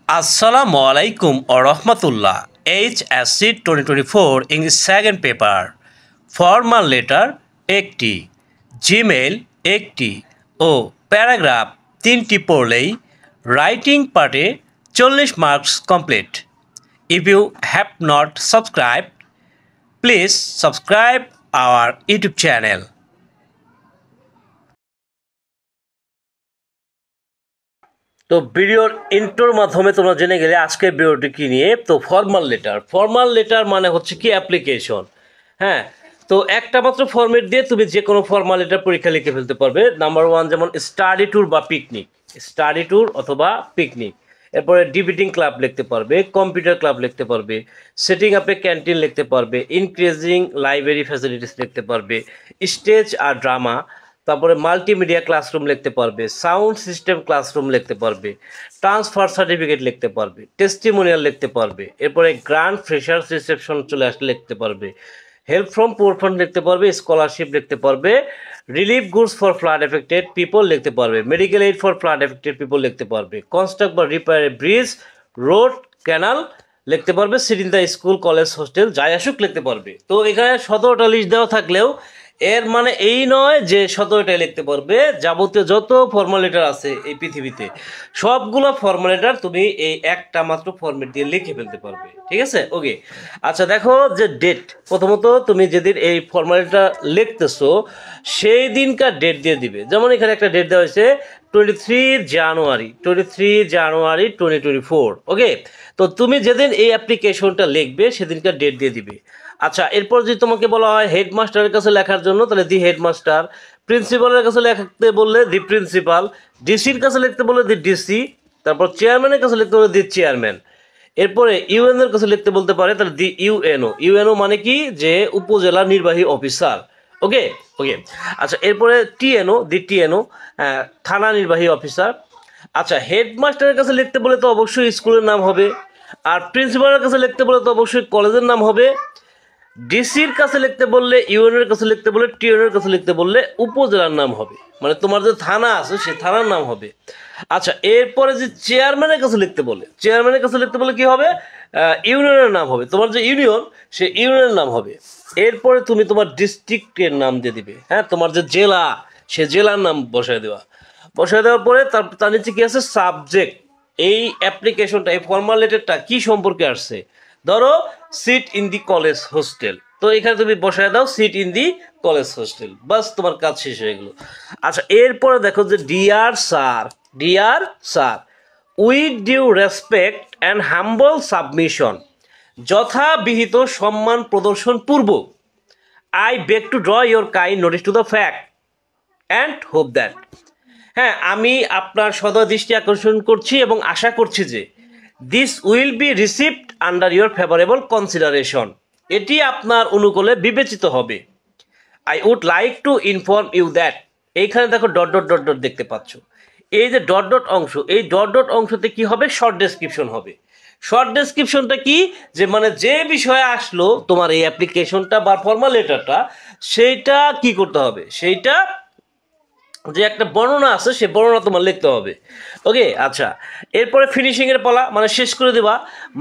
Assalamu alaikum or rahmatullah. HSC 2024 English second paper. Formal letter একটি, Gmail একটি ও paragraph 3টি পড়লেই রাইটিং পার্টে 40 marks complete. If you have not subscribed, please subscribe our YouTube channel. তো ভিডিওর ইন্ট্রোর মাধ্যমে তোমরা জেনে গেলে আজকের ভিডিওটি কি নিয়ে। তো ফর্মাল লেটার মানে হচ্ছে কি অ্যাপ্লিকেশন। হ্যাঁ, তো একটা মাত্র ফরম্যাট দিয়ে তুমি যে কোনো ফর্মাল লেটার পরীক্ষা লিখে ফেলতে পারবে। নাম্বার 1 যেমন স্টাডি ট্যুর বা পিকনিক, স্টাডি ট্যুর অথবা পিকনিক। এরপরে ডিবেটিং ক্লাব লিখতে পারবে, কম্পিউটার ক্লাব লিখতে পারবে, সেটিং আপ এ ক্যান্টিন লিখতে পারবে, ইনক্রিজিং লাইব্রেরি ফ্যাসিলিটিস লিখতে পারবে, স্টেজ আর ড্রামা, তারপরে মাল্টিমিডিয়া ক্লাসরুম লিখতে পারবে, সাউন্ড সিস্টেম ক্লাসরুম লিখতে পারবে, ট্রান্সফার সার্টিফিকেট লিখতে পারবে, টেস্টিমোনিয়াল লিখতে পারবে, এরপরে গ্র্যান্ড ফ্রেশার্স রিসেপশন চলে আসলে লিখতে পারবে, হেল্প ফ্রম পুয়ার ফান্ড লিখতে পারবে, স্কলারশিপ লিখতে পারবে, relief goods for flood affected people লিখতে পারবে, medical aid for flood affected people লিখতে পারবে, কনস্ট্রাক্ট বা repair a bridge, road, canal লিখতে পারবে, seat in the school, college, hostel, যাই আসুক লিখতে পারবে। তো এখানে 17টা লিস্ট দেওয়া থাকলেও এর মানে এই নয় যে 17টাই লিখতে পারবে। যাবতীয় যত ফর্মাল লেটার আছে এই পৃথিবীতে সবগুলো ফর্মাল লেটার তুমি এই একটা মাত্র ফরম্যাট দিয়ে লিখে ফেলতে পারবে। ঠিক আছে, ওকে। আচ্ছা দেখো যে ডেট, প্রথমত তুমি যেদিন এই ফর্মাল লেটার লিখতেছো সেই দিনকার ডেট দিয়ে দিবে। যেমন এখানে একটা ডেট দেওয়া হয়েছে 23 জানুয়ারি 2024। ওকে, তো তুমি যেদিন এই অ্যাপ্লিকেশনটা লিখবে সেদিনকার ডেট দিয়ে দিবে। আচ্ছা, এরপর যদি তোমাকে বলা হয় হেডমাস্টারের কাছে লেখার জন্য, তাহলে দি হেডমাস্টার, প্রিন্সিপালের কাছে লিখতে বললে দি প্রিন্সিপাল, ডিসির কাছে লিখতে বললে দি ডিসি, তারপর চেয়ারম্যানের কাছে লিখতে বললে দি চেয়ারম্যান। এরপরে ইউএনওর কাছে লিখতে বলতে পারে তাহলে দি ইউএনও মানে কি যে উপজেলা নির্বাহী অফিসার। ওকে ওকে আচ্ছা, এরপরে দি টিএনও, থানা নির্বাহী অফিসার। আচ্ছা, হেডমাস্টারের কাছে লিখতে বলে তো অবশ্যই স্কুলের নাম হবে, আর প্রিন্সিপালের কাছে লিখতে বলে তো অবশ্যই কলেজের নাম হবে, ডিসির কাছে লিখতে বললে, ইউএনের কাছে লিখতে বললে, টিএনের কাছে লিখতে বললে উপজেলার নাম হবে, মানে তোমার যে থানা আছে সেই থানার নাম হবে। আচ্ছা, এরপরে যে চেয়ারম্যানের কাছে লিখতে বলে, কি হবে? ইউনিয়নের নাম হবে, তোমার যে ইউনিয়ন সেই ইউনিয়নের নাম হবে। এরপরে তুমি তোমার ডিস্ট্রিক্টের নাম দিয়ে দিবে। হ্যাঁ, তোমার যে জেলা সে জেলার নাম বসায় দেওয়ার পরে তার নিচে কি আছে? সাবজেক্ট। এই অ্যাপ্লিকেশনটা, এই ফর্মাল লেটারটা কি সম্পর্কে আসছে? ধরো seat in the college hostel, তো এখানে তুমি বসায় দাও seat in the college hostel, বাস তোমার কাজ শেষ হয়ে গেল। আচ্ছা, এরপরে দেখো যে dear sir with due respect and humble submission, যথাবিহিত সম্মান প্রদর্শন পূর্বক, I beg to draw your kind notice to the fact and hope that. হ্যাঁ, আমি আপনার সদয় দৃষ্টি আকর্ষণ করছি এবং আশা করছি যে this will be received under your favourable consideration, এটি আপনার অনুকূলে বিবেচিত হবে। I would like to inform you that, এইখানে দেখো ডট ডট ডট ডট দেখতে পাচ্ছ, এই যে ডট ডট অংশ, এই ডট ডট অংশতে কি হবে? শর্ট ডেসক্রিপশন হবে। শর্ট ডেসক্রিপশনটা কি? যে মানে যে বিষয়ে আসলো তোমার এই অ্যাপ্লিকেশনটা বা ফর্মাল লেটারটা, সেইটা কি করতে হবে? সেইটা যে একটা বর্ণনা আছে সেই বর্ণনা তোমার লিখতে হবে। ওকে, আচ্ছা, এরপরে ফিনিশিংয়ের পালা, মানে শেষ করে দেবা।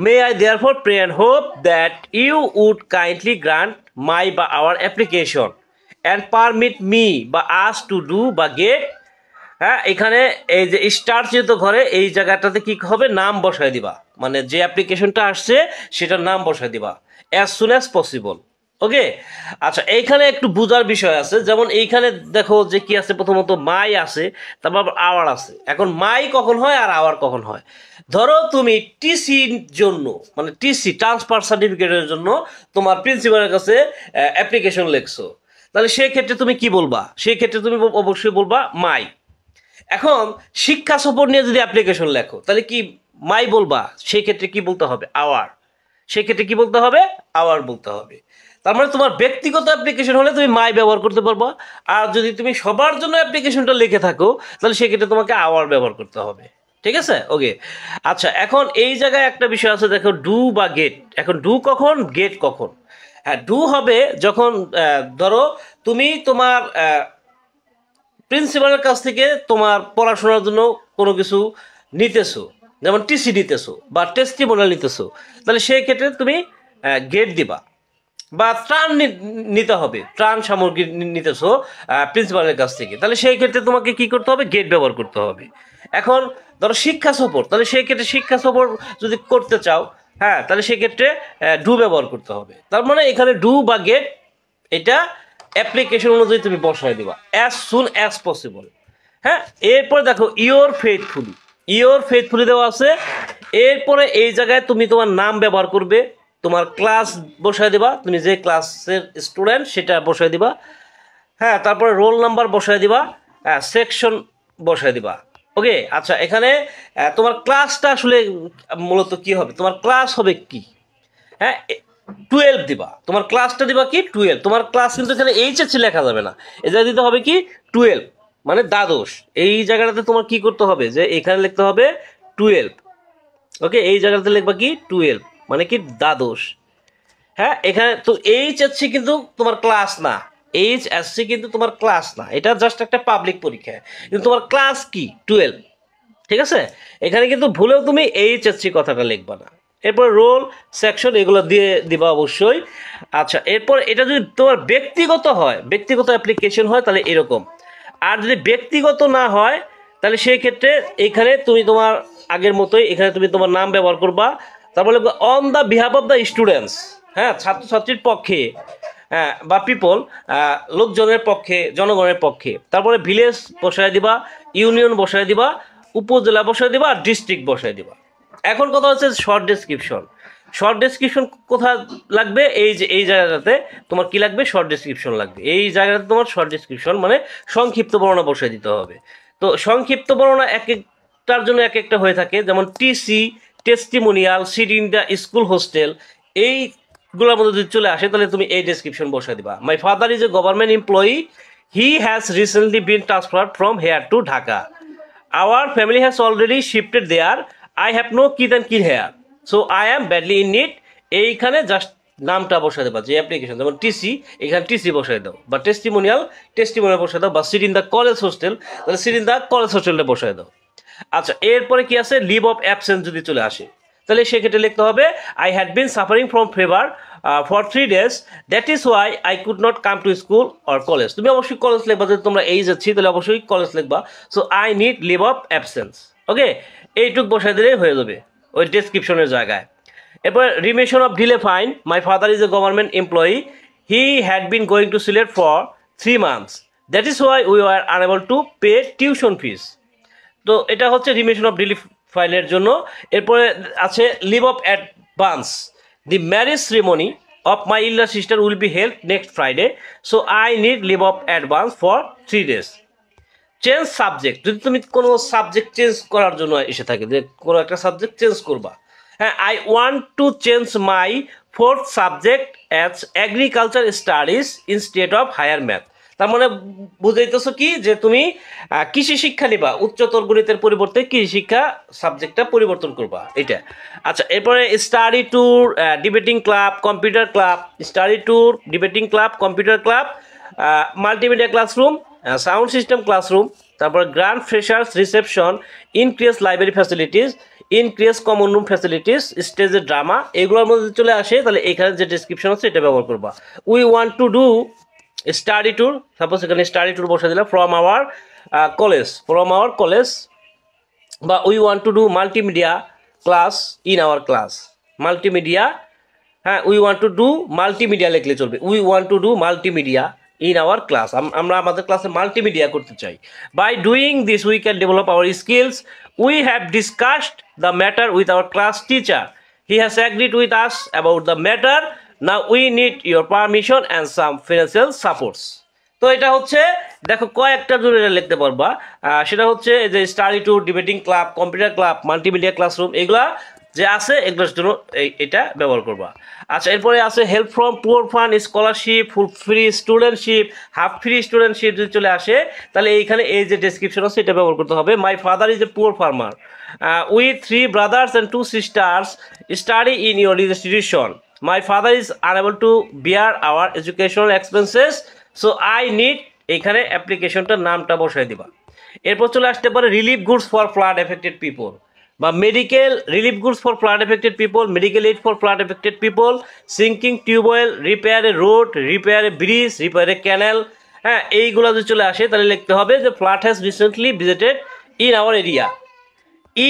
May I therefore pray and hope that you would kindly grant my বা our application and permit me বা আস টু ডু বা গেট। হ্যাঁ, এখানে এই যে স্টার চিহ্নিত ঘরে এই জায়গাটাতে কি হবে? নাম বসায় দিবা, মানে যে অ্যাপ্লিকেশনটা আসছে সেটার নাম বসায় দিবা অ্যাজ সুন অ্যাজ পসিবল। ওকে, আচ্ছা, এইখানে একটু বোঝার বিষয় আছে। যেমন এইখানে দেখো যে কি আছে, প্রথমত মাই আছে, তারপর আওয়ার আছে। এখন মাই কখন হয় আর আওয়ার কখন হয়? ধরো তুমি টিসির জন্য, মানে টিসি ট্রান্সফার সার্টিফিকেটের জন্য তোমার প্রিন্সিপালের কাছে অ্যাপ্লিকেশন লিখছো, তাহলে সেই ক্ষেত্রে তুমি কি বলবা? সেই ক্ষেত্রে তুমি অবশ্যই বলবা মাই। এখন শিক্ষা সফর নিয়ে যদি অ্যাপ্লিকেশন লেখো তাহলে কি মাই বলবা? সেই ক্ষেত্রে কি বলতে হবে? আওয়ার। সেই ক্ষেত্রে কি বলতে হবে? আওয়ার বলতে হবে। তার মানে তোমার ব্যক্তিগত অ্যাপ্লিকেশন হলে তুমি মাই ব্যবহার করতে পারবা, আর যদি তুমি সবার জন্য অ্যাপ্লিকেশনটা লিখে থাকো তাহলে সেক্ষেত্রে তোমাকে আওয়ার ব্যবহার করতে হবে। ঠিক আছে, ওকে। আচ্ছা, এখন এই জায়গায় একটা বিষয় আছে, দেখো ডু বা গেট। এখন ডু কখন, গেট কখন? হ্যাঁ, ডু হবে যখন ধরো তুমি তোমার প্রিন্সিপালের কাছ থেকে তোমার পড়াশোনার জন্য কোনো কিছু নিতেছো, যেমন টিসি নিতেছো বা টেস্টিমোনিয়াল নিতেছো, তাহলে সেই ক্ষেত্রে তুমি গেট দিবা। বা ত্রাণ নিতে হবে, ত্রাণ সামগ্রী নিতেছো প্রিন্সিপালের কাছ থেকে, তাহলে সেই ক্ষেত্রে তোমাকে কি করতে হবে, গেট ব্যবহার করতে হবে। এখন ধরো শিক্ষা সফর, তাহলে সেই ক্ষেত্রে শিক্ষা সফর যদি করতে চাও, হ্যাঁ, তাহলে সেক্ষেত্রে ডু ব্যবহার করতে হবে। তার মানে এখানে ডু বা গেট এটা অ্যাপ্লিকেশন অনুযায়ী তুমি বসায় দিবা অ্যাজ সুন অ্যাজ পসিবল। হ্যাঁ, এরপর দেখো ইওর ফেথফুলি দেওয়া আছে। এরপরে এই জায়গায় তুমি তোমার নাম ব্যবহার করবে, তোমার ক্লাস বসায় দিবা, তুমি যে ক্লাসের স্টুডেন্ট সেটা বসায় দিবা। হ্যাঁ, তারপরে রোল নাম্বার বসায় দিবা, সেকশন বসায় দিবা। ওকে, আচ্ছা, এখানে তোমার ক্লাসটা আসলে মূলত কি হবে, তোমার ক্লাস হবে কি, হ্যাঁ 12 দিবা, তোমার ক্লাসটা দিবা কি 12। তোমার ক্লাস কিন্তু এখানে এইচএসসি লেখা যাবে না, এই জায়গায় দিতে হবে কি 12, মানে দ্বাদশ। এই জায়গাটাতে তোমার কি করতে হবে, যে এখানে লিখতে হবে 12। ওকে, এই জায়গাটাতে লিখবা কি 12, মানে কি দ্বাদশ। হ্যাঁ, এখানে তো এইচএসসি কিন্তু তোমার ক্লাস না, এইচএসসি কিন্তু তোমার ক্লাস না, এটা জাস্ট একটা পাবলিক পরীক্ষা, কিন্তু তোমার ক্লাস কি 12। ঠিক আছে, এখানে কিন্তু ভুলেও তুমি এইচএসসি কথাটা লিখবা না। এরপর রোল, সেকশন এগুলো দিয়ে দিবা অবশ্যই। আচ্ছা, এরপর এটা যদি তোমার ব্যক্তিগত হয়, ব্যক্তিগত অ্যাপ্লিকেশন হয়, তাহলে এরকম। আর যদি ব্যক্তিগত না হয়, তাহলে সেই ক্ষেত্রে এখানে তুমি তোমার আগের মতোই এখানে তুমি তোমার নাম ব্যবহার করবা। তারপরে on the behalf of the students, হ্যাঁ, ছাত্রছাত্রীর পক্ষে, হ্যাঁ, বা পিপল, লোকজনের পক্ষে, জনগণের পক্ষে। তারপরে ভিলেজ বসায় দিবা, ইউনিয়ন বসায় দিবা, উপজেলা বসায় দিবা, আর ডিস্ট্রিক্ট বসায় দিবা। এখন কথা হচ্ছে শর্ট ডেসক্রিপশন। শর্ট ডেসক্রিপশন কোথায় লাগবে, এই যে এই জায়গাটাতে তোমার কি লাগবে, শর্ট ডেসক্রিপশন লাগবে। এই জায়গাটাতে তোমার শর্ট ডেসক্রিপশন মানে সংক্ষিপ্ত বর্ণনা বসায় দিতে হবে। তো সংক্ষিপ্ত বর্ণনা এক একটার জন্য এক একটা হয়ে থাকে, যেমন TC, testimonial, seat in the school hostel, এইগুলোর মধ্যে যদি চলে আসে তাহলে তুমি এই ডেসক্রিপশন বসায় দিবা। মাই father is a government employee, he has recently been transferred from here two Dhaka, our family has already shifted there, I have no kid and kid here, so I am badly in need। এইখানে just নামটা বসায় দেবা, যে application, যেমন TC, এখানে TC বসায় দাও, বা টেস্টিমোনিয়াল বসায় দাও, বা seat in the college hostel, তাহলে সিট ইন দ্য কলেজ হোস্টেলটা বসায় দাও। আচ্ছা, এরপরে কি আছে, লিভ অফ অ্যাবসেন্স যদি চলে আসে, তাহলে সেক্ষেত্রে লিখতে হবে I had been suffering from fever for 3 days, that is why I could not come to school or college. তুমি অবশ্যই কলেজ লিখবা, যদি তোমরা এই যাচ্ছি তাহলে অবশ্যই কলেজ লিখবা। So I need leave of absence. Okay, এইটুক বসাই দিলেই হয়ে যাবে ওই ডেসক্রিপশনের জায়গায়। এরপর remission of delay fine, my father is a government employee, he had been going to Sylhet for 3 months, that is why we are unable to pay tuition fees. তো এটা হচ্ছে রিমিশন অফ ডিলে ফাইনের জন্য। এরপরে আছে leave of advance, the marriage ceremony of my elder sister will be held next Friday, so I need leave of advance for 3 days। Change subject, যদি তুমি কোনো subject change করার জন্য এসে থাকে, যে কোনো একটা সাবজেক্ট চেঞ্জ করবা, হ্যাঁ, I want to change my 4th subject as agriculture studies instead of higher math. তার মানে বুঝাইতেছো কি, যে তুমি কৃষি শিক্ষা নিবা, উচ্চতর গণিতের পরিবর্তে কৃষি শিক্ষা সাবজেক্টটা পরিবর্তন করবা, এটা। আচ্ছা, এরপরে study tour, debating club, computer club, study tour, debating club, computer club, multimedia classroom, sound system classroom, তারপরে grand freshers reception, increase library facilities, increase common room facilities, স্টেজের ড্রামা, এগুলোর মধ্যে চলে আসে, তাহলে এখানে যে ডেসক্রিপশন আছে এটা ব্যবহার করবা। We want to do study tour, suppose এখানে স্টাডি ট্যুর বসে দিলাম, ফ্রম আওয়ার কলেজ, বা we want to do multimedia class in our class, multimedia, হ্যাঁ, we want to do multimedia লিখলে চলবে, we want to do multimedia in our class, আমরা আমাদের ক্লাসে মাল্টিমিডিয়া করতে চাই। By doing this we can develop our skills, we have discussed the matter with our class teacher, he has agreed with us about the matter, now we need your permission and some financial supports. তো এটা হচ্ছে, দেখো কয়েকটার জন্য এটা লিখতে পারবা, সেটা হচ্ছে যে study tour, debating club, computer club, multimedia classroom, এগুলা যে আছে এগুলোর জন্য এটা ব্যবহার করবা। আচ্ছা, এরপরে আছে help from poor fund, scholarship, full free studentship, half free studentship যদি চলে আসে, তাহলে এইখানে এই যে ডেসক্রিপশন আছে এটা ব্যবহার করতে হবে। My father is a poor farmer, with 3 brothers and 2 sisters study in your institution, my father is unable to bear our educational expenses, so I need, এখানে অ্যাপ্লিকেশনটার নামটা বসাই দিবা। এরপর চলে আসতে পারে relief goods for flood affected people, বা medical relief goods for flood affected people, medical aid for flood affected people, sinking tubewell, repair a road, repair a bridge, repair A canal. হ্যাঁ, এইগুলো যদি চলে আসে তাহলে লিখতে হবে যে flood has recently visited in our area,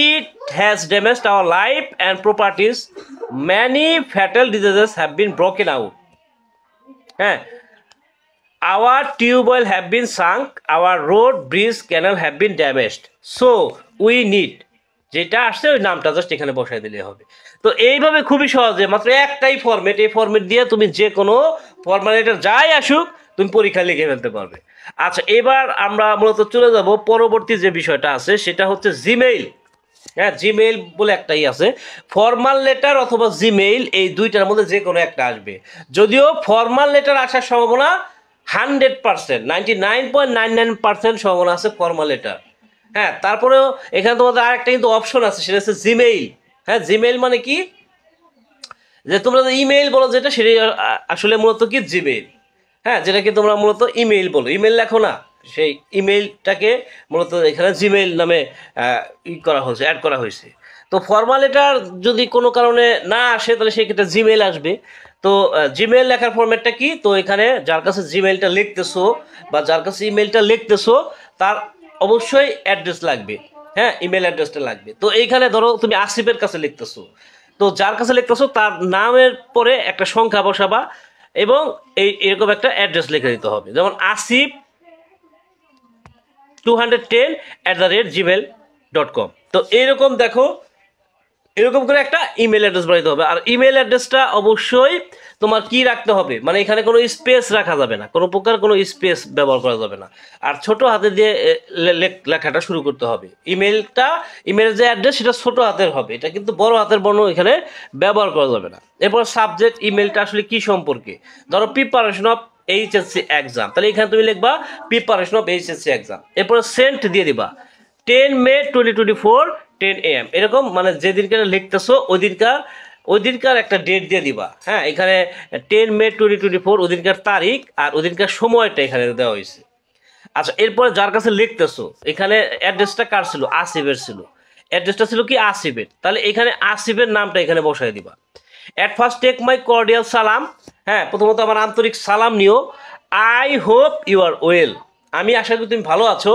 it has damaged our life and properties, many fatal diseases have been broken out. হ্যাঁ, our tubewell have been sunk, our road, bridge, canal have been damaged, so we need, যেটা আসছে ওই নামটা just এখানে বসাই দিলে হবে। তো এইভাবে খুবই সহজে মাত্র একটাই ফরম্যাট, এই ফরম্যাট দিয়ে তুমি যে কোনো ফরম্যাটের যাই আসুক তুমি পরীক্ষা লিখে ফেলতে পারবে। আচ্ছা, এবার আমরা মূলত চলে যাব পরবর্তী যে বিষয়টা আছে সেটা হচ্ছে জিমেইল। হ্যাঁ, জিমেইল বলে একটাই আছে, ফর্মাল লেটার অথবা জিমেইল, এই দুইটার মধ্যে যে কোনো একটা আসবে। যদিও ফর্মাল লেটার আসার সম্ভাবনা 100%, 99.99% সম্ভাবনা আছে ফর্মাল লেটার। হ্যাঁ, তারপরেও এখানে তোমাদের আরেকটা কিন্তু অপশন আছে, সেটা হচ্ছে জিমেইল। হ্যাঁ, জিমেইল মানে কি, যে তোমরা ইমেইল বলো যেটা, সেটাই আসলে মূলত কি জিমেইল। হ্যাঁ, যেটাকে তোমরা মূলত ইমেইল বলো, ইমেইল লেখো না, সেই ইমেইলটাকে মূলত এখানে জিমেইল নামে করা হয়েছে, অ্যাড করা হয়েছে। তো ফর্মাল লেটার যদি কোনো কারণে না আসে তাহলে সেক্ষেত্রে জিমেইল আসবে। তো জিমেইল লেখার ফরম্যাটটা কি, তো এখানে যার কাছে জিমেইলটা লিখতেছো বা যার কাছে ইমেইলটা লিখতেছো তার অবশ্যই অ্যাড্রেস লাগবে। হ্যাঁ, ইমেল অ্যাড্রেসটা লাগবে। তো এইখানে ধরো তুমি আসিফের কাছে লিখতেছো, তো যার কাছে লিখতেছো তার নামের পরে একটা সংখ্যা বসাবা এবং এরকম একটা অ্যাড্রেস লিখে দিতে হবে, যেমন আসিফ 210@gmail.com। তো এইরকম দেখো, এরকম করে একটা ইমেল অ্যাড্রেস বানাইতে হবে। আর ইমেল অ্যাড্রেসটা অবশ্যই তোমার কি রাখতে হবে, মানে এখানে কোনো স্পেস রাখা যাবে না, কোনো প্রকার কোনো স্পেস ব্যবহার করা যাবে না। আর ছোট হাতে দিয়ে লেখাটা শুরু করতে হবে। ইমেলের যে অ্যাড্রেস সেটা ছোট হাতের হবে, এটা কিন্তু বড় হাতের বর্ণ এখানে ব্যবহার করা যাবে না। এরপর সাবজেক্ট, ইমেলটা আসলে কি সম্পর্কে, ধরো প্রিপারেশন অফ এইচএসসি এক্সাম, তাহলে এখানে তুমি লিখবা প্রিপারেশন অফ এইচএসসি এক্সাম। এরপর সেন্ট দিয়ে দিবা 10 মে 2024 10 AM, এরকম মানে যেদিনকার লিখতেছো ওইদিনকার একটা ডেট দিয়ে দিবা। হ্যাঁ, এখানে 10 মে 2024 ওইদিনকার তারিখ আর ওইদিনকার সময়টা এখানে দেওয়া হয়েছে। আচ্ছা, এরপরে যার কাছে লিখতেছো এখানে অ্যাড্রেসটা কার ছিল, আসিফের ছিল, অ্যাড্রেসটা ছিল কি আসিফের, তাহলে এখানে আসিফের নামটা এখানে বসাই দিবা। At first take my cordial সালাম, হ্যাঁ, প্রথমত আমার আন্তরিক সালাম নিও। I hope you are well, আমি আশা করি তুমি ভালো আছো।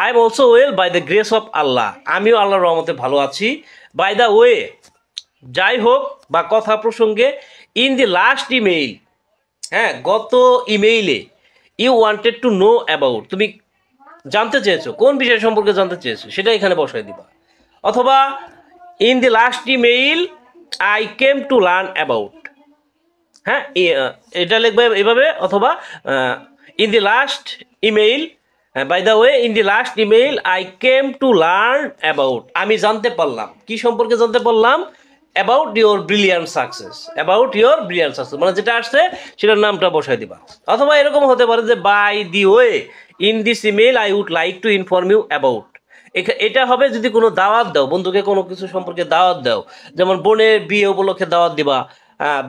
I am also well by the grace of Allah, আমিও আল্লাহর রহমতে ভালো আছি। বাই দ্য ওয়ে, যাই হোক বা কথা প্রসঙ্গে, ইন দি লাস্ট ইমেইল, হ্যাঁ, গত ইমেইলে, you wanted to know about, তুমি জানতে চেয়েছো, কোন বিষয় সম্পর্কে জানতে চেয়েছো সেটা এখানে বসাই দিবা। অথবা in the last email I came to learn about, হ্যাঁ, এটা লিখবে এভাবে। অথবা in the last email, by the way, in the last email I came to learn about, আমি জানতে পারলাম, কি সম্পর্কে জানতে পারলাম, about your brilliant success, about your brilliant success, মানে যেটা আসছে সেটার নামটা বসাই দিবা। অথবা এরকম হতে পারে যে by the way, in this email I would like to inform you about, এটা হবে যদি কোনো দাওয়াত দাও, বন্ধুকে কোনো কিছু সম্পর্কে দাওয়াত দাও, যেমন বোনের বিয়ে উপলক্ষে দাওয়াত দিবা,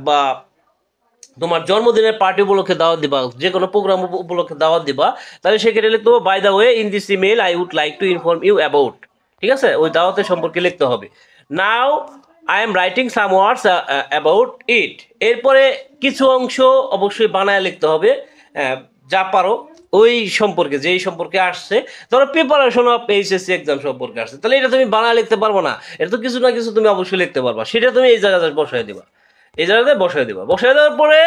বা তোমার জন্মদিনের পার্টি উপলক্ষে দাওয়াত দিবা, যে কোনো প্রোগ্রাম উপলক্ষে দাওয়াত দিবা, তাহলে সেক্ষেত্রে লিখতে হবে by the way, in this email I would like to inform you about. ঠিক আছে, ওই দাওয়াতের সম্পর্কে লিখতে হবে। Now I am writing some words about it, এরপরে কিছু অংশ অবশ্যই বানায় লিখতে হবে, যা পারো ওই সম্পর্কে, যেই সম্পর্কে আসছে। ধরো প্রিপারেশন অফ এইচএসসি এক্সাম সম্পর্কে আসছে, তাহলে এটা তুমি বানায় লিখতে পারবো না, এটা তো কিছু না কিছু তুমি অবশ্যই লিখতে পারবা, সেটা তুমি এই জায়গাতে বসাই দিবা, এই জায়গাতে বসাই দিবা। বসাই দেওয়ার পরে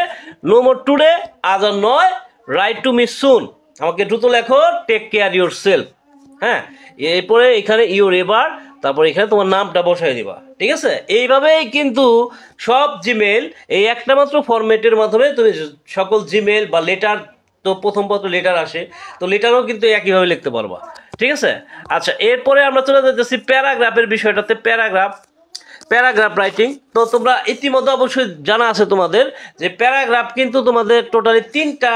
নো মোর টুডে, আজ আর নয়, রাইট টু মি সুন, আমাকে দ্রুত লেখো, টেক কেয়ার ইউর সেলফ। হ্যাঁ, এরপরে এখানে ইউর এবার, তারপর এখানে তোমার নামটা বসাই দিবা। ঠিক আছে, এইভাবেই কিন্তু সব জিমেল, এই একটা মাত্র ফরম্যাটের মাধ্যমে তুমি সকল জিমেল বা লেটার, তো প্রথম পত্র লেটার আসে, তো লেটারও কিন্তু একইভাবে লিখতে পারবা। ঠিক আছে, আচ্ছা, এরপরে আমরা চলে যাচ্ছি প্যারাগ্রাফের বিষয়টাতে। প্যারাগ্রাফ রাইটিং, তো তোমরা ইতিমধ্যে অবশ্যই জানা আছে তোমাদের যে প্যারাগ্রাফ কিন্তু তোমাদের টোটালি 3টা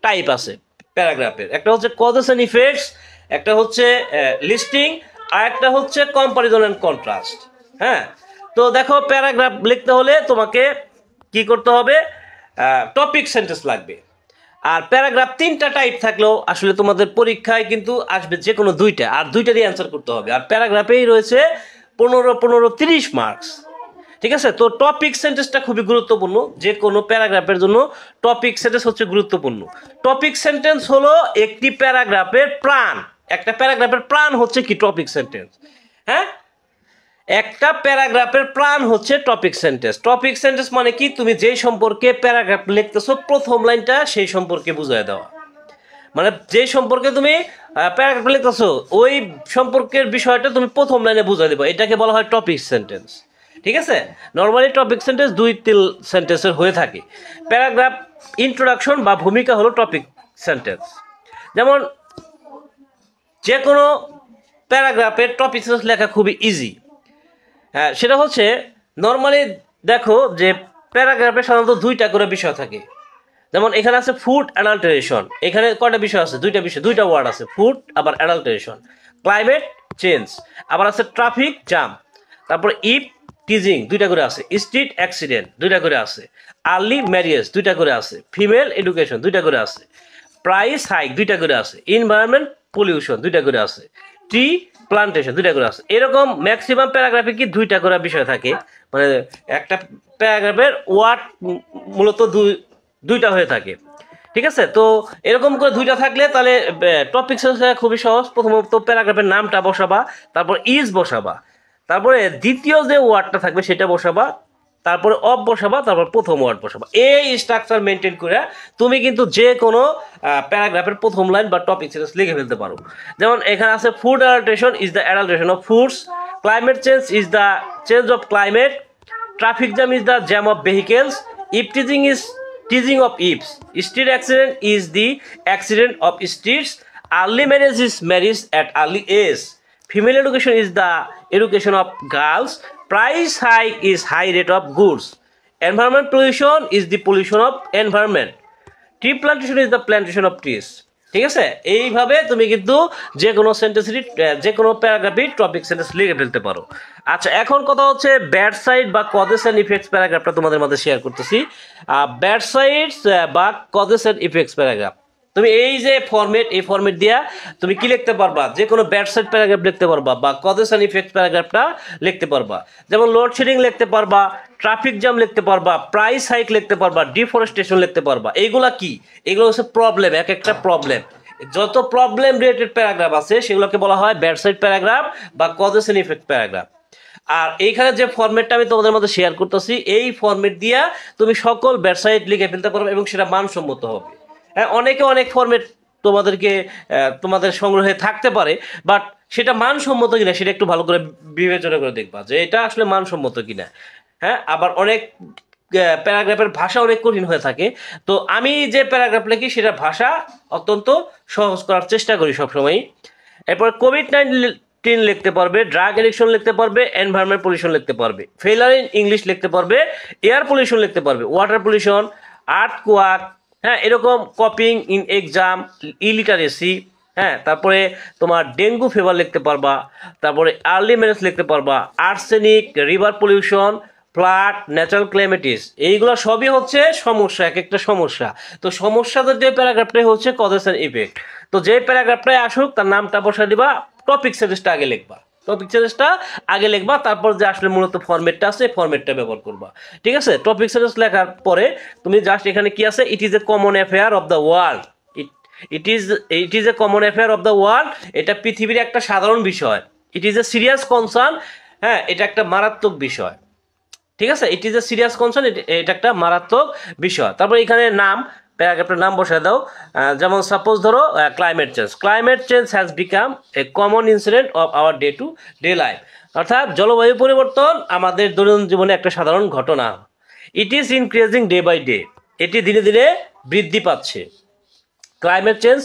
টাইপ আছে প্যারাগ্রাফের। একটা হচ্ছে কজেস এন্ড ইফেক্টস, একটা হচ্ছে লিস্টিং, আর একটা হচ্ছে কম্পারিজন এন্ড কন্ট্রাস্ট। হ্যাঁ, তো দেখো প্যারাগ্রাফ লিখতে হলে তোমাকে কি করতে হবে, টপিক সেন্টেন্স লাগবে। আর প্যারাগ্রাফ 3টা টাইপ থাকলেও আসলে তোমাদের পরীক্ষায় কিন্তু আসবে যে কোনো 2টা, আর 2টারই অ্যান্সার করতে হবে। আর প্যারাগ্রাফেই রয়েছে 30 মার্কস। ঠিক আছে, তো টপিক সেন্টেন্সটা খুবই গুরুত্বপূর্ণ। যে কোনো প্যারাগ্রাফের জন্য টপিক সেন্টেন্স হচ্ছে গুরুত্বপূর্ণ। টপিক সেন্টেন্স হলো একটি প্যারাগ্রাফের প্রাণ। একটা প্যারাগ্রাফের প্রাণ হচ্ছে কি? Topic sentence. হ্যাঁ, একটা প্যারাগ্রাফের প্রাণ হচ্ছে টপিক সেন্টেন্স। টপিক সেন্টেন্স মানে কি? তুমি যেই সম্পর্কে প্যারাগ্রাফ লিখতেছো প্রথম লাইনটা সেই সম্পর্কে বুঝায় দেওয়া। মানে যে সম্পর্কে তুমি প্যারাগ্রাফ লিখতেছো ওই সম্পর্কের বিষয়টা তুমি প্রথম লাইনে বুঝাই দেবো, এটাকে বলা হয় টপিক সেন্টেন্স। ঠিক আছে, নর্মালি টপিক সেন্টেন্স 2-3 সেন্টেন্সের হয়ে থাকে। প্যারাগ্রাফ ইন্ট্রোডাকশন বা ভূমিকা হলো টপিক সেন্টেন্স। যেমন যে কোনো প্যারাগ্রাফের টপিক সেন্টেন্স লেখা খুবই ইজি। হ্যাঁ, সেটা হচ্ছে নর্মালি দেখো যে প্যারাগ্রাফে সাধারণত 2টা করে বিষয় থাকে। যেমন এখানে আছে ফুড অ্যাডাল্টারেশন, এখানে কয়টা বিষয় আছে? 2টা বিষয়, 2টা ওয়ার্ড আছে, ফুড আবার অ্যাডাল্টারেশন। ক্লাইমেট চেঞ্জ, আবার আছে ট্রাফিক জ্যাম, তারপরে ইপ টিজিং 2টা করে আছে, স্ট্রিট অ্যাক্সিডেন্ট 2টা করে আছে, আর্লি ম্যারিয়েজ 2টা করে আছে, ফিমেল এডুকেশন 2টা করে আছে, প্রাইস হাইক 2টা করে আছে, এনভায়রনমেন্ট পলিউশন 2টা করে আছে, ট্রি প্লান্টেশন 2টা করে আছে। এরকম ম্যাক্সিমাম প্যারাগ্রাফে কি 2টা করে বিষয় থাকে। মানে একটা প্যারাগ্রাফের ওয়ার্ড মূলত দুইটা হয়ে থাকে। ঠিক আছে, তো এরকম করে 2টা থাকলে তাহলে টপিক সেন্টেন্স খুবই সহজ। প্রথমত প্যারাগ্রাফের নামটা বসাবা, তারপর ইজ বসাবা, তারপরে দ্বিতীয় যে ওয়ার্ডটা থাকবে সেটা বসাবা, তারপরে অফ বসাবা, তারপর প্রথম ওয়ার্ড বসাবা। এই স্ট্রাকচার মেনটেন করে তুমি কিন্তু যে কোনো প্যারাগ্রাফের প্রথম লাইন বা টপিক সেন্টেন্স লিখে ফেলতে পারো। যেমন এখানে আছে food adulteration is the adulteration of foods, climate change is the change of climate, traffic jam is the jam of vehicles, ইপ teasing is teasing of ifs, street accident is the accident of streets, early marriage is marriage at early age, female education is the education of girls, price hike is high rate of goods, environment pollution is the pollution of environment, tree plantation is the plantation of trees। ঠিক আছে, এইভাবে তুমি কিন্তু যে কোনো সেন্টেন্সেরই যে কোনো প্যারাগ্রাফি topic sentence লিখে ফেলতে পারো। আচ্ছা, এখন কথা হচ্ছে ব্যাড সাইড বা কজেস অ্যান্ড ইফেক্টস প্যারাগ্রাফটা তোমাদের মধ্যে শেয়ার করতেছি। ব্যাড সাইডস বা কজেস অ্যান্ড ইফেক্টস প্যারাগ্রাফ, তুমি এই যে ফরম্যাট, এই ফরম্যাট দিয়া তুমি কি লিখতে পারবা? যে কোনো ব্যাড সাইড প্যারাগ্রাফ লিখতে পারবা বা কজেস অ্যান্ড ইফেক্টস প্যারাগ্রাফটা লিখতে পারবা। যেমন লোডশেডিং লিখতে পারবা, ট্রাফিক জ্যাম লিখতে পারবা, প্রাইস হাইক লিখতে পারবা, ডিফরেস্টেশন লিখতে পারবা। এইগুলা কি? এগুলো হচ্ছে প্রবলেম, এক একটা প্রবলেম। যত প্রবলেম রিলেটেড প্যারাগ্রাফ আছে সেগুলোকে বলা হয় ব্যাড সাইড প্যারাগ্রাফ বা কজেস অ্যান্ড ইফেক্ট প্যারাগ্রাফ। আর এইখানে যে ফরম্যাটটা আমি তোমাদের মধ্যে শেয়ার করতেছি, এই ফরম্যাট দিয়া তুমি সকল ব্যাড সাইড লিখে ফেলতে পারবে এবং সেটা মানসম্মত হবে। হ্যাঁ, অনেকে অনেক ফরম্যাট তোমাদের সংগ্রহে থাকতে পারে, বাট সেটা মানসম্মত কিনা সেটা একটু ভালো করে বিবেচনা করে দেখবা যে এটা আসলে মানসম্মত কিনা। হ্যাঁ, আবার অনেক প্যারাগ্রাফের ভাষা অনেক কঠিন হয়ে থাকে। তো আমি যে প্যারাগ্রাফ লিখি সেটা ভাষা অত্যন্ত সহজ করার চেষ্টা করি সবসময়। এরপর কোভিড-19 লিখতে পারবে, ড্রাগ এডিকশন লিখতে পারবে, এনভায়রনমেন্ট পলিউশন লিখতে পারবে, ফেলার ইন ইংলিশ লিখতে পারবে, এয়ার পলিউশন লিখতে পারবে, ওয়াটার পলিউশন, আর্থ কোয়াক, হ্যাঁ এরকম, কপিং ইন এক্সাম, ইলিটারেসি, হ্যাঁ তারপরে তোমার ডেঙ্গু ফিভার লিখতে পারবা, তারপরে আর্লি ম্যারেজ লিখতে পারবা, arsenic, river pollution, flood, natural calamities. এইগুলো সবই হচ্ছে সমস্যা, এক একটা সমস্যা। তো সমস্যা যে প্যারাগ্রাফটাই হচ্ছে কজেস অ্যান্ড ইফেক্ট। তো যে প্যারাগ্রাফটাই আসুক তার নামটা বসা দিবা, টপিক সেন্টেন্সটা আগে লিখবা, টপিক সেন্টেন্সটা আগে লিখবা, তারপর যে আসলে মূলত ফরম্যাটটা আছে ফরম্যাটটা ব্যবহার করবা। ঠিক আছে, টপিক সেন্টেন্স লেখার পরে তুমি জাস্ট এখানে কি আছে, ইট is a common affair of the world, it is a common affair of the world, এটা পৃথিবীর একটা সাধারণ বিষয়। ইট ইজ এ সিরিয়াস কনসার্ন, হ্যাঁ এটা একটা মারাত্মক বিষয়। ঠিক আছে, ইট ইজ এ সিরিয়াস কনসার্ন, এটা একটা মারাত্মক বিষয়। তারপর এখানে নাম, প্যারাগ্রাফের নাম বসায় দাও। যেমন সাপোজ ধরো climate change has become a common incident of our day to day life, অর্থাৎ জলবায়ু পরিবর্তন আমাদের দৈনন্দিন জীবনে একটা সাধারণ ঘটনা। It is increasing day by day, এটি দিনে দিনে বৃদ্ধি পাচ্ছে। Climate change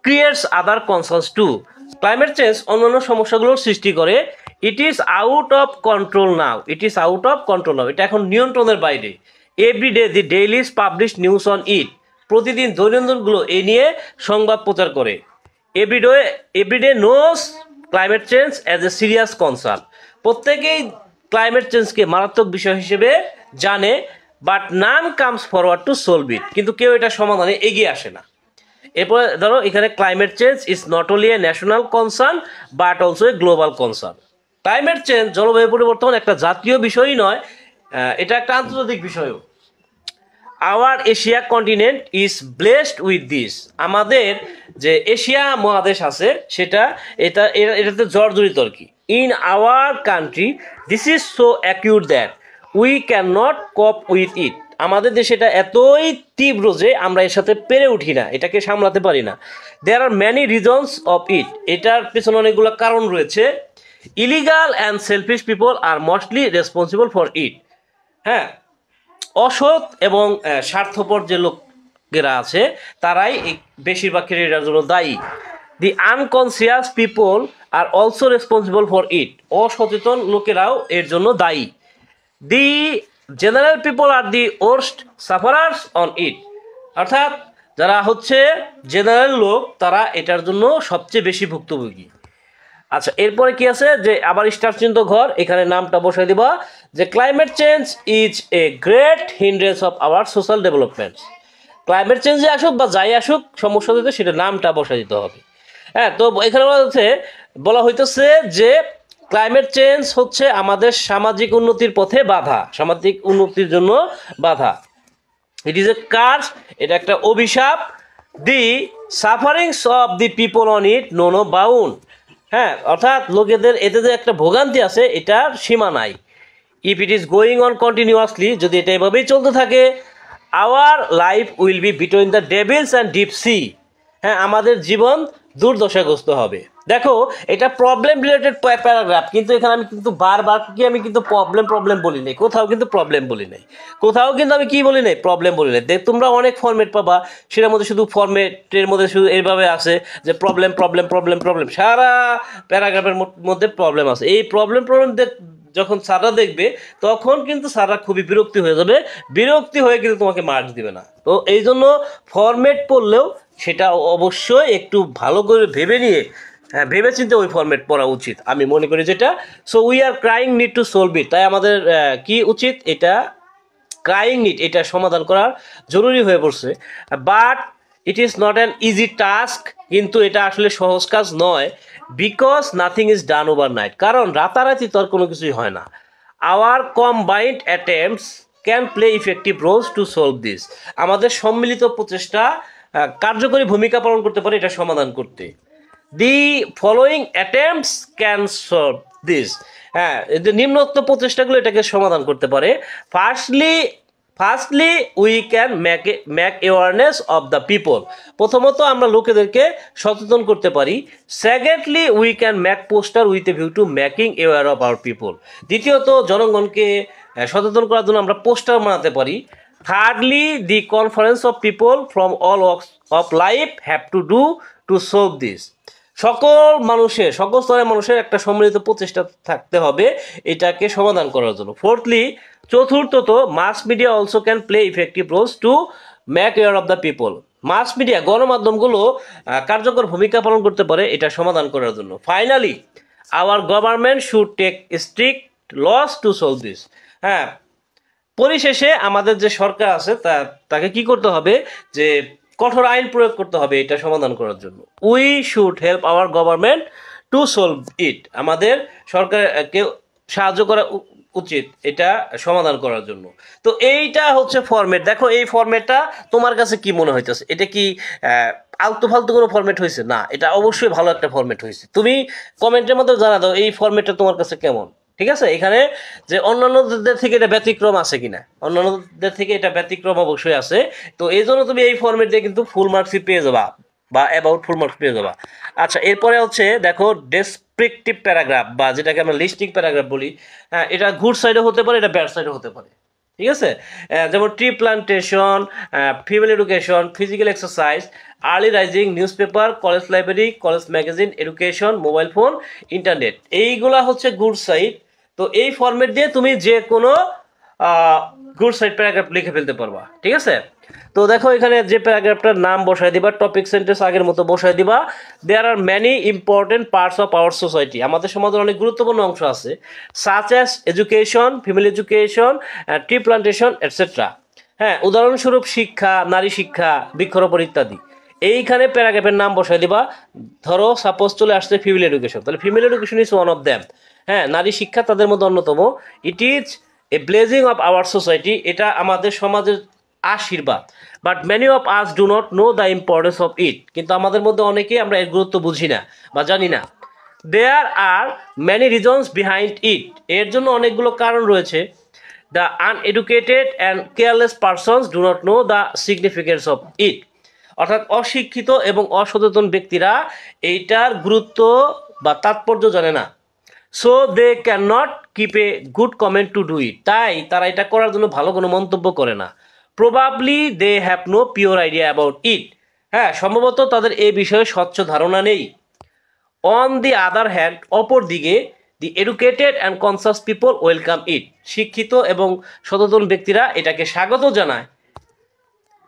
creates other concerns too, climate change অন্যান্য সমস্যাগুলোর সৃষ্টি করে। It is out of control now, it is out of control now, এটা এখন নিয়ন্ত্রণের বাইরে। Every day the dailies publish news on it, প্রতিদিন দৈনন্দিনগুলো এ নিয়ে সংবাদ প্রচার করে। Everyday knows climate change as a serious concern, প্রত্যেকেই ক্লাইমেট চেঞ্জকে মারাত্মক বিষয় হিসেবে জানে, but none comes forward to solve it, কিন্তু কেউ এটা সমাধানে এগিয়ে আসে না। এরপরে ধরো এখানে climate change is not only a national concern but also a global concern, climate change, জলবায়ু পরিবর্তন একটা জাতীয় বিষয়ই নয়, এটা একটা আন্তর্জাতিক বিষয়ও। Our Asia continent is blessed with this, আমাদের যে এশিয়া মহাদেশ আছে এটাতে জর্জরিত আর কি। In our country this is so acute that we can not cope with it, আমাদের দেশে এটা এতই তীব্র যে আমরা এর সাথে পেরে উঠি না, এটাকে সামলাতে পারি না। There are many reasons of it, এটার পেছনে অনেকগুলো কারণ রয়েছে। Illegal and selfish people are mostly responsible for it, হ্যাঁ, অসৎ এবং স্বার্থপর যে লোকেরা আছে তারাই বেশিরভাগ ক্ষেত্রে এটার জন্য দায়ী। The unconscious people are also responsible for it, অসচেতন লোকেরাও এর জন্য দায়ী। The general people are the worst sufferers on it, অর্থাৎ যারা হচ্ছে জেনারেল লোক তারা এটার জন্য সবচেয়ে বেশি ভুক্তভোগী। আচ্ছা, এরপরে কি আছে যে আবার স্টার চিহ্নিত ঘর, এখানে নামটা বসাই দিবা যে climate change is a great hindrance of our social developments. Climate চেঞ্জে আসুক বা যাই আসুক সমস্যা দিতে সেটা নামটা বসাই দিতে হবে। হ্যাঁ, তো এখানে বলা হইতেছে যে ক্লাইমেট চেঞ্জ হচ্ছে আমাদের সামাজিক উন্নতির পথে বাধা, সামাজিক উন্নতির জন্য বাধা। ইট ইজ এ কার্স, এটা একটা অভিশাপ। The sufferings of the people on it know no bound, হ্যাঁ, অর্থাৎ লোকেদের এতে যে একটা ভোগান্তি আছে এটার সীমা নাই। If it is going on continuously, যদি এটা এভাবেই চলতে থাকে, our life will be between the Devil's and deep sea, হ্যাঁ, আমাদের জীবন দুর্দশাগ্রস্ত হবে। দেখো এটা প্রবলেম রিলেটেড প্যারাগ্রাফ, কিন্তু এখানে আমি কিন্তু বারবার আমি কিন্তু প্রবলেম বলি নাই, কোথাও কিন্তু প্রবলেম বলি নাই, কোথাও কিন্তু আমি কি বলি নাই, প্রবলেম বলি নাই। তোমরা অনেক ফরম্যাট পাবা, সেটার মধ্যে শুধু ফরম্যাটের মধ্যে শুধু এইভাবে আছে যে প্রবলেম, সারা প্যারাগ্রাফের মধ্যে প্রবলেম আছে। এই প্রবলেম যখন স্যাররা দেখবে তখন কিন্তু স্যাররা খুবই বিরক্তি হয়ে যাবে, বিরক্তি হয়ে কিন্তু তোমাকে মার্কস দিবে না। তো এই জন্য ফরম্যাট পড়লেও সেটা অবশ্যই একটু ভালো করে ভেবে নিয়ে, ভেবে চিন্তে ওই ফরম্যাট পড়া উচিত আমি মনে করি যেটা। So we are crying need to solve ইট, তাই আমাদের কি উচিত, এটা ক্রাইং নিড, এটা সমাধান করার জরুরি হয়ে পড়ছে। But it is not an easy task, কিন্তু এটা আসলে সহজ কাজ নয়। Because nothing is done over night, কারণ রাতারাতি তো আর কোনো কিছুই হয় না। Our combined attempts can play effective roles to solve this, আমাদের সম্মিলিত প্রচেষ্টা কার্যকরী ভূমিকা পালন করতে পারে এটা সমাধান করতে। The following attempts can solve this, হ্যাঁ, নিম্নোক্ত প্রচেষ্টাগুলো এটাকে সমাধান করতে পারে। Firstly we can make awareness of the people, প্রথমত আমরা লোকেদেরকে সচেতন করতে পারি। Secondly we can make poster with a view to making aware of our people, দ্বিতীয়ত জনগণকে সচেতন করার জন্য আমরা পোস্টার বানাতে পারি। Thirdly the conference of people from all walks of life have to do to solve this, সকল স্তরের মানুষের একটা সম্মিলিত প্রচেষ্টা থাকতে হবে এটাকে সমাধান করার জন্য। ফোর্থলি, চতুর্থত, mass media also can play effective roles to make aware of the people, mass media গণমাধ্যমগুলো কার্যকর ভূমিকা পালন করতে পারে এটা সমাধান করার জন্য। Finally, our government should take strict laws to solve this, হ্যাঁ, পরিশেষে আমাদের যে সরকার আছে তাকে কি করতে হবে, যে কঠোর আইন প্রয়োগ করতে হবে এটা সমাধান করার জন্য। We should help our government to solve ইট, আমাদের সরকারকে সাহায্য করা উচিত এটা সমাধান করার জন্য। তো এইটা হচ্ছে ফরম্যাট। দেখো এই ফরম্যাটটা তোমার কাছে কি মনে হইতেছে, এটা কি আলতু ফালতু কোনো ফরম্যাট হয়েছে? না, এটা অবশ্যই ভালো একটা ফরম্যাট হয়েছে। তুমি কমেন্টের মধ্যে জানা দাও এই ফরম্যাটটা তোমার কাছে কেমন। ঠিক আছে, এখানে যে অন্যান্যদের থেকে এটা ব্যতিক্রম আছে কিনা, অন্যান্যদের থেকে এটা ব্যতিক্রম অবশ্যই আছে। তো এই জন্য তুমি এই ফরম্যাট দিয়ে কিন্তু ফুল মার্কসই পেয়ে যাবা বা অ্যাবাউট ফুল মার্কস পেয়ে যাবা। আচ্ছা, এরপরে হচ্ছে দেখো ডেসক্রিপটিভ প্যারাগ্রাফ বা যেটাকে আমরা লিস্টিং প্যারাগ্রাফ বলি, হ্যাঁ, এটা গুড সাইডও হতে পারে, এটা ব্যাড সাইডও হতে পারে। ঠিক আছে, যেমন tree plantation, female education, physical exercise, early rising, news paper, college library, college magazine, education, mobile phone, internet, এইগুলা হচ্ছে গুড সাইড। তো এই ফরম্যাট দিয়ে তুমি যে কোনো গুড সাইড প্যারাগ্রাফ লিখে ফেলতে পারবা। ঠিক আছে, তো দেখো এখানে যে প্যারাগ্রাফটার নাম বসায় দিবা, টপিক সেন্টেন্স আগের মতো বসায় দিবা। There are many important parts of our society, আমাদের সমাজের অনেক গুরুত্বপূর্ণ অংশ আছে, such as education, female education, tree plantation etcetera, হ্যাঁ, উদাহরণস্বরূপ শিক্ষা, নারী শিক্ষা, বৃক্ষরোপণ ইত্যাদি। এইখানে প্যারাগ্রাফের নাম বসায় দিবা। ধরো সাপোজ চলে আসছে ফিমেল এডুকেশন, তাহলে female education is one of them, হ্যাঁ, নারী শিক্ষা তাদের মধ্যে অন্যতম। ইট is A blazing of our society, এটা আমাদের সমাজের আশীর্বাদ। But many of us do not know the importance of it, কিন্তু আমাদের মধ্যে অনেকেই আমরা এর গুরুত্ব বুঝি না বা জানি না। There are many reasons behind it, এর জন্য অনেকগুলো কারণ রয়েছে। The uneducated and careless persons do not know the significance of it, অর্থাৎ অশিক্ষিত এবং অসচেতন ব্যক্তিরা এইটার গুরুত্ব বা তাৎপর্য জানে না। So they can not keep a good comment to do it, তাই তারা এটা করার জন্য ভালো কোনো মন্তব্য করে না। Probably they have no pure idea about it, হ্যাঁ সম্ভবত তাদের এই বিষয়ে স্বচ্ছ ধারণা নেই। অন দি আদার হ্যান্ড, অপর দিকে the educated and conscious people welcome it, শিক্ষিত এবং সচেতন ব্যক্তিরা এটাকে স্বাগত জানায়,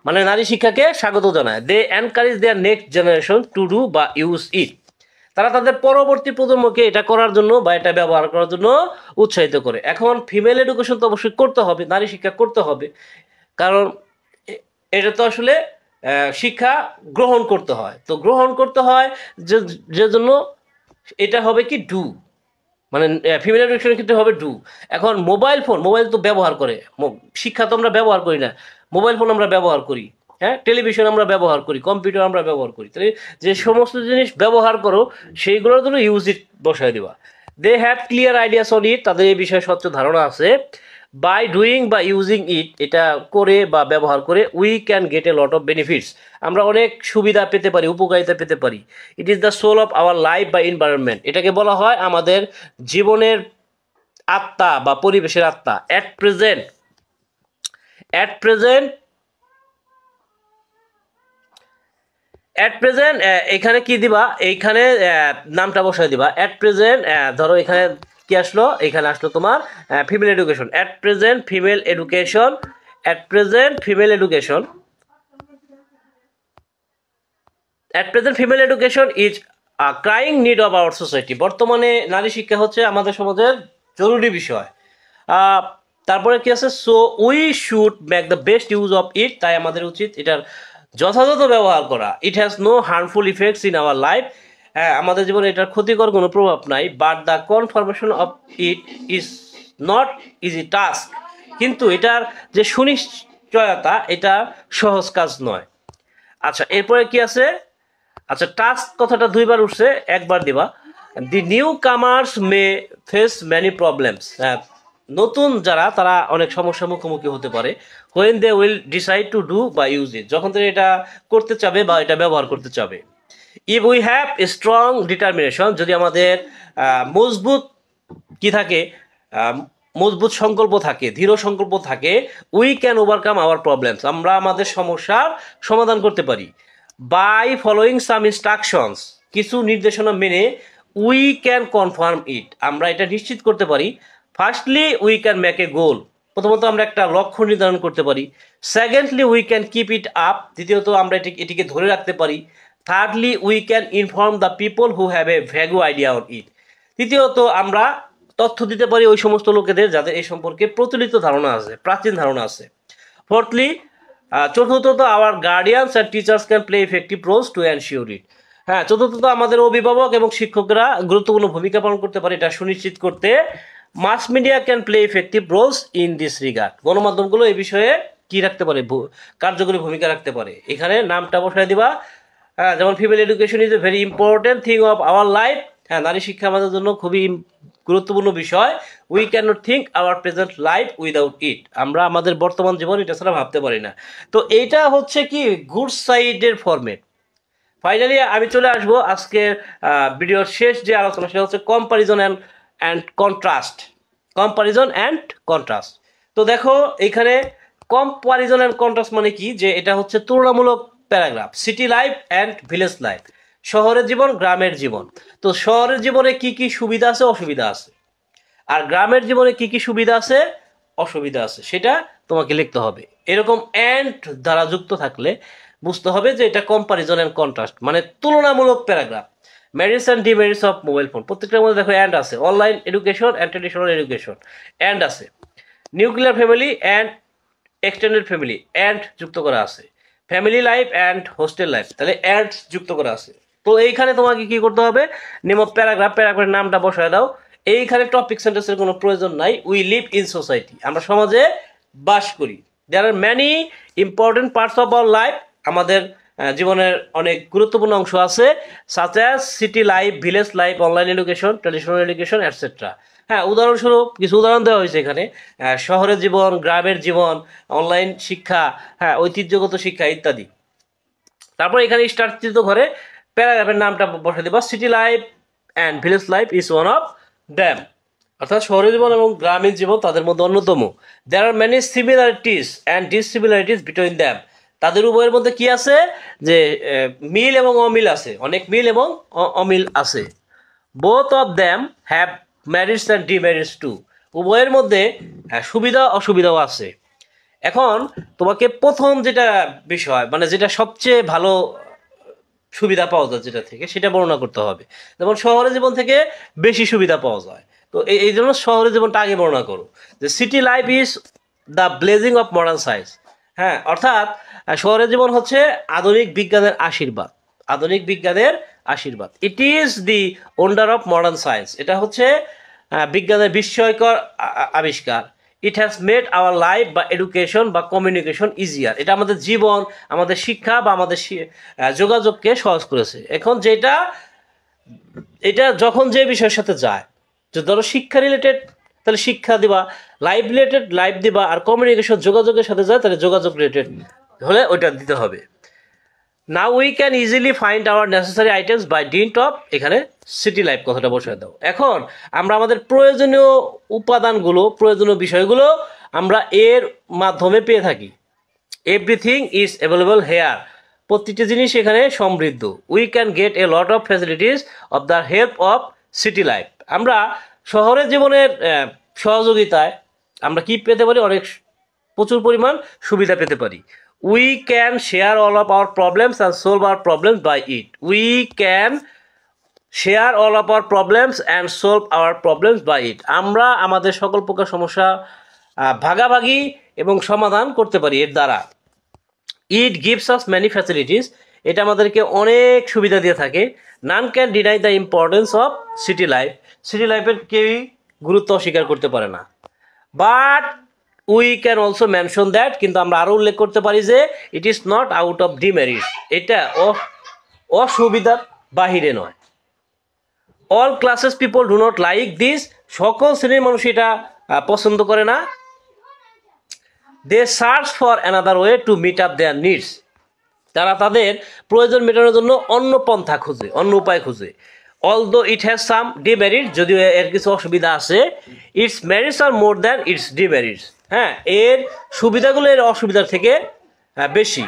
মানে নারী শিক্ষাকে স্বাগত জানায়। They encourage their next generation to do বা ইউজ ইট, তারা তাদের পরবর্তী প্রজন্মকে এটা করার জন্য বা এটা ব্যবহার করার জন্য উৎসাহিত করে। এখন ফিমেল এডুকেশন তো অবশ্যই করতে হবে, নারী শিক্ষা করতে হবে, কারণ এটা তো আসলে শিক্ষা গ্রহণ করতে হয়। তো গ্রহণ করতে হয় যে জন্য এটা হবে কি ডু, মানে ফিমেল এডুকেশনের ক্ষেত্রে হবে ডু। এখন মোবাইল তো ব্যবহার করে, শিক্ষা তো আমরা ব্যবহার করি না, মোবাইল ফোন আমরা ব্যবহার করি, হ্যাঁ টেলিভিশন আমরা ব্যবহার করি, কম্পিউটার আমরা ব্যবহার করি। তাহলে যে সমস্ত জিনিস ব্যবহার করো সেইগুলোর জন্য ইউজ ইট বসায় দেওয়া। They have clear ideas on it, তাদের এই বিষয়ে স্বচ্ছ ধারণা আছে। বাই ডুইং বা ইউজিং ইট, এটা করে বা ব্যবহার করে we can get a lot of benefits, আমরা অনেক সুবিধা পেতে পারি, উপকারিতা পেতে পারি। It is the soul of our life বা এনভায়রনমেন্ট, এটাকে বলা হয় আমাদের জীবনের আত্মা বা পরিবেশের আত্মা। অ্যাট প্রেজেন্ট এখানে কি দিবা, এইখানে নামটা বসায় দিবা। অ্যাট প্রেজেন্ট ধরো এখানে কি আসলো, এখানে আসলো তোমার female education. At present female education, at present female education is a crying need of our society, বর্তমানে নারী শিক্ষা হচ্ছে আমাদের সমাজের জরুরি বিষয়। তারপরে কি আছে, so we should make the best use of it, তাই আমাদের উচিত এটার যথাযথ ব্যবহার করা। It has no harmful effects in our life, হ্যাঁ আমাদের জীবনে এটার ক্ষতিকর কোনো প্রভাব নাই। But the confirmation of it is not easy task, কিন্তু এটার যে সুনিশ্চয়তা এটা সহজ কাজ নয়। আচ্ছা এরপরে কি আছে, আচ্ছা টাস্ক কথাটা দুইবার উঠছে, একবার দিবা। The newcomers may face many problems, হ্যাঁ নতুন যারা তারা অনেক সমস্যার মুখোমুখি হতে পারে। When they will decide to do বা ইউজ ইট, যখন তারা এটা করতে চাবে বা এটা ব্যবহার করতে চাবে। If we have a strong determination, যদি আমাদের মজবুত কি থাকে, মজবুত সংকল্প থাকে, দৃঢ় সংকল্প থাকে, we can overcome hour problems, আমরা আমাদের সমস্যার সমাধান করতে পারি। বাই ফলোয়িং সাম ইনস্ট্রাকশনস, কিছু নির্দেশনা মেনে উই ক্যান কনফার্ম ইট, আমরা এটা নিশ্চিত করতে পারি। Firstly we can make a goal, প্রথমত আমরা একটা লক্ষ্য নির্ধারণ করতে পারি। Secondly we can keep it up, দ্বিতীয়ত আমরা এটিকে ধরে রাখতে পারি। Thirdly we can inform the people who have a vague idea on it, তৃতীয়ত আমরা তথ্য দিতে পারি ওই সমস্ত লোকেদের যাদের এই সম্পর্কে প্রচলিত ধারণা আছে, প্রাচীন ধারণা আছে। ফোর্থলি চতুর্থত our guardians and teachers can play effective roles to ensure it, হ্যাঁ চতুর্থত আমাদের অভিভাবক এবং শিক্ষকরা গুরুত্বপূর্ণ ভূমিকা পালন করতে পারে এটা সুনিশ্চিত করতে। Mass media can play effective roles in this regard, গণমাধ্যমগুলো এই বিষয়ে কি রাখতে পারে, কার্যকরী ভূমিকা রাখতে পারে। এখানে নামটা বসায় দিবা, হ্যাঁ যেমন female education is a very important thing of our life, হ্যাঁ নারী শিক্ষা আমাদের জন্য খুবই গুরুত্বপূর্ণ বিষয়। We can not think hour present life without it, আমরা আমাদের বর্তমান জীবন এটা ছাড়া ভাবতে পারি না। তো এইটা হচ্ছে কি গুড সাইডের ফরম্যাট। ফাইনালি আমি চলে আসবো আজকের ভিডিওর শেষ যে আলোচনা, সেটা হচ্ছে কম্পারিজন অ্যান্ড কন্ট্রাস্ট। তো দেখো এখানে কম্পারিজন অ্যান্ড কন্ট্রাস্ট মানে কি, যে এটা হচ্ছে তুলনামূলক paragraph. City life and village life, শহরের জীবন গ্রামের জীবন। তো শহরের জীবনে কি কি সুবিধা আছে অসুবিধা আছে, আর গ্রামের জীবনে কি কি সুবিধা আছে অসুবিধা আছে, সেটা তোমাকে লিখতে হবে। এরকম অ্যান্ড দ্বারা যুক্ত থাকলে বুঝতে হবে যে এটা কম্পারিজন অ্যান্ড কন্ট্রাস্ট, মানে তুলনামূলক paragraph. Merits and demerits of mobile phone, প্রত্যেকটার মধ্যে দেখো অ্যান্ড আছে। Online education and traditional education, and আছে। Nuclear family and extended family, and যুক্ত করা আছে। Family life and hostel life, তাহলে অ্যান্ড যুক্ত করা আছে। তো এইখানে তোমাকে কি করতে হবে, নেম অফ প্যারাগ্রাফের নামটা বসায় দাও। এইখানে টপিক সেন্টেন্সের কোনো প্রয়োজন নাই। উই লিভ ইন সোসাইটি, আমরা সমাজে বাস করি। There are many important parts of our life, আমাদের জীবনের অনেক গুরুত্বপূর্ণ অংশ আছে, such as city life, village life, online education, traditional education etcetera. হ্যাঁ, উদাহরণস্বরূপ কিছু উদাহরণ দেওয়া হয়েছে এখানে, শহরের জীবন, গ্রামের জীবন, অনলাইন শিক্ষা, হ্যাঁ ঐতিহ্যগত শিক্ষা ইত্যাদি। তারপর এখানে স্টার্চিত ঘরে প্যারাগ্রাফের নামটা বসে দেবা, city life and village life is one of them, অর্থাৎ শহরের জীবন এবং গ্রামীণ জীবন তাদের মধ্যে অন্যতম। There are many similarities and dissimilarities between them, তাদের উভয়ের মধ্যে কি আছে, যে মিল এবং অমিল আছে, অনেক মিল এবং অমিল আছে। Both of them have merits and demerits too, উভয়ের মধ্যে সুবিধা অসুবিধাও আছে। এখন তোমাকে প্রথম যেটা বিষয়, মানে যেটা সবচেয়ে ভালো সুবিধা পাওয়া যায় যেটা থেকে, সেটা বর্ণনা করতে হবে। যেমন শহরের জীবন থেকে বেশি সুবিধা পাওয়া যায়, তো এই জন্য শহরের জীবনটা আগে বর্ণনা করো, যে city life is the blazing of modern science. হ্যাঁ, অর্থাৎ শহরের জীবন হচ্ছে আধুনিক বিজ্ঞানের আশীর্বাদ, আধুনিক বিজ্ঞানের আশীর্বাদ। It is the wonder of modern science, এটা হচ্ছে বিজ্ঞানের বিস্ময়কর আবিষ্কার। It has made hour life বা এডুকেশন বা কমিউনিকেশন ইজিয়ার, এটা আমাদের জীবন, আমাদের শিক্ষা বা আমাদের যোগাযোগকে সহজ করেছে। এখন এটা যখন যে বিষয়ের সাথে যায়, যে ধরো শিক্ষা রিলেটেড তাহলে শিক্ষা দিবা, লাইফ রিলেটেড লাইফ দিবা, আর কমিউনিকেশন যোগাযোগের সাথে যায় তাহলে যোগাযোগ রিলেটেড হলে ওইটা দিতে হবে। Now we can easily find our necessary items by dint of, এখানে সিটি লাইফ কথাটা বসে দাও। এখন আমরা আমাদের প্রয়োজনীয় উপাদানগুলো, প্রয়োজনীয় বিষয়গুলো আমরা এর মাধ্যমে পেয়ে থাকি। এভরিথিং ইজ অ্যাভেলেবল হেয়ার, প্রতিটি জিনিস এখানে সমৃদ্ধ। We can get a lot of facilities of the help of city life, আমরা শহরের জীবনের সহযোগিতায় আমরা কি পেতে পারি, অনেক প্রচুর পরিমাণ সুবিধা পেতে পারি। We can share all of our problems and solve our problems by it, we can share all of our problems and solve our problems by it, আমরা আমাদের সকল প্রকার সমস্যা ভাগাভাগি এবং সমাধান করতে পারি এর দ্বারা। It gives us many facilities, এটা আমাদেরকে অনেক সুবিধা দিয়ে থাকে। None can deny the importance of city life, city লাইফের কেউই গুরুত্ব অস্বীকার করতে পারে না। But we can also mention that, কিন্তু আমরা আরও উল্লেখ করতে পারি যে it is not out of demerit, এটা অসুবিধার বাহিরে নয়। All classes people do not like this, সকল শ্রেণীর মানুষ এটা পছন্দ করে না। They search for another way to meet up their needs, তারা তাদের প্রয়োজন মেটানোর জন্য অন্য পন্থা খুঁজে, অন্য উপায় খুঁজে। Although it has some demerit, যদিও এর কিছু অসুবিধা আছে, its merits are more than its demerits, হ্যাঁ এর সুবিধাগুলো এর অসুবিধার থেকে বেশি।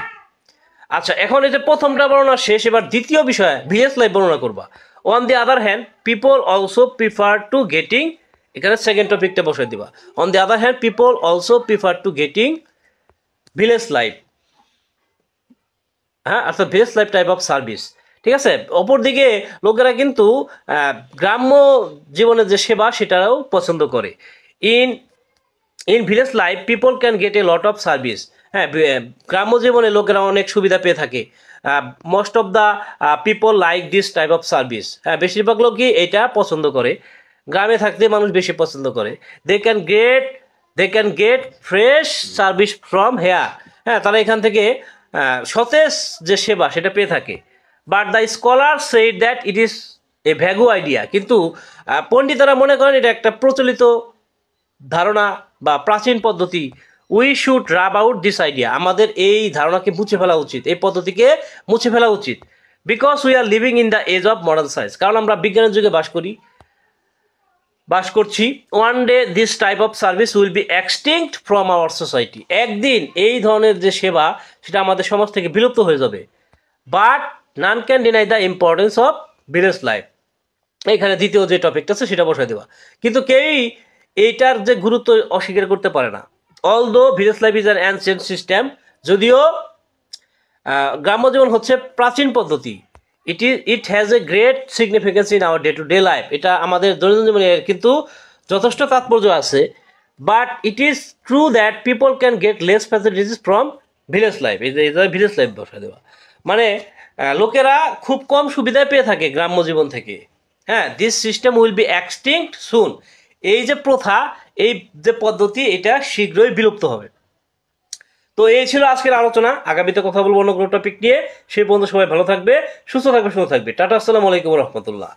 আচ্ছা, এখন এই যে প্রথমটা বর্ণনা শেষ, এবার দ্বিতীয় বিষয় ভিলেজ লাইফ বর্ণনা করবা। On the other hand people also prefer to getting, এখানে সেকেন্ড টপিকটা বসে দিবা। On the other hand people also prefer to getting village life, হ্যাঁ অর্থাৎ village life type of service, ঠিক আছে। অপরদিকে লোকেরা কিন্তু গ্রাম্য জীবনের যে সেবা সেটাও পছন্দ করে। In village life people can get a lot of service, হ্যাঁ গ্রাম্য জীবনে লোকেরা অনেক সুবিধা পেয়ে থাকে। Most of the people like this type of service, হ্যাঁ বেশিরভাগ লোকই এটা পছন্দ করে, গ্রামে থাকতে মানুষ বেশি পছন্দ করে। They can get fresh service from here, হ্যাঁ তারা এখান থেকে সতেজ যে সেবা সেটা পেয়ে থাকে। But the scholar said that it is a vague idea, কিন্তু পণ্ডিতরা মনে করেন এটা একটা প্রচলিত ধারণা বা প্রাচীন পদ্ধতি। We should rub out this idea, আমাদের এই ধারণাকে মুছে ফেলা উচিত, এই পদ্ধতিকে মুছে ফেলা উচিত। Because we are living in the age of modern science, কারণ আমরা বিজ্ঞানের যুগে বাস করছি। One day this type of service will be extinct from our society, একদিন এই ধরনের যে সেবা সেটা আমাদের সমাজ থেকে বিলুপ্ত হয়ে যাবে। But none can deny the importance of village life, এখানে দ্বিতীয় যে টপিকটা আছে সেটা বসাই দেওয়া, কিন্তু কেউই এইটার যে গুরুত্ব অস্বীকার করতে পারে না। Although village life is an ancient system, যদিও গ্রাম্য জীবন হচ্ছে প্রাচীন পদ্ধতি, it has a great significance in our day to day life, এটা আমাদের দৈনন্দিন জীবনে কিন্তু যথেষ্ট তাৎপর্য আছে। But it is true that people can get less facilities from village life, এই যে ভিলেজ লাইফ বসা দেওয়া, মানে লোকেরা খুব কম সুবিধায় পেয়ে থাকে গ্রাম্য জীবন থেকে। হ্যাঁ, this system will be extinct soon. এই যে প্রথা, এই যে পদ্ধতি, এটা শীঘ্রই বিলুপ্ত হবে। তো এই ছিল আজকের আলোচনা। আগামীতে কথা বলবো অন্য কোনো টপিক নিয়ে। সেই পর্যন্ত সবাই ভালো থাকবে, সুস্থ থাকবে, সুন্দর থাকবে। টাটা, আসসালামু আলাইকুম রহমতুল্লাহ।